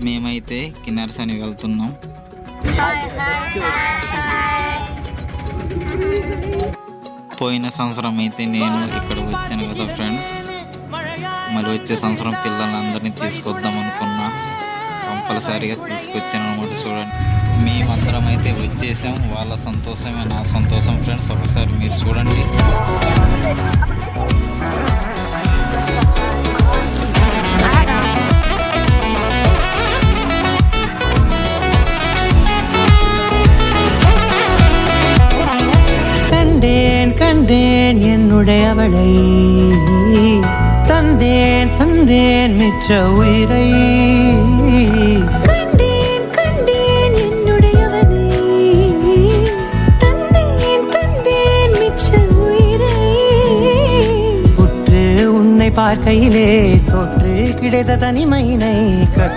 మేమైతే కిన్నర్స్ అని వెళ్తున్నాం. పోయిన సంవత్సరం అయితే నేను ఇక్కడ వచ్చాను కదా ఫ్రెండ్స్, మరి వచ్చే సంవత్సరం పిల్లలందరినీ తీసుకొద్దాం అనుకున్నా. కంపల్సరీగా తీసుకొచ్చాను అనమాట. చూడండి, మేమందరం అయితే వచ్చేసాం. వాళ్ళ సంతోషమే నా సంతోషం ఫ్రెండ్స్. ఒకసారి మీరు చూడండి. கண்டேன் என்னுடையவளை, தந்தேன் தந்தேன் மிச்ச உயிரை. கண்டேன் என்னுடையவனை, தந்தேன் தந்தேன் மிச்ச உயிரை. உற்று உன்னை பார்க்கையிலே தோற்று கிடைத்த தனிமையினை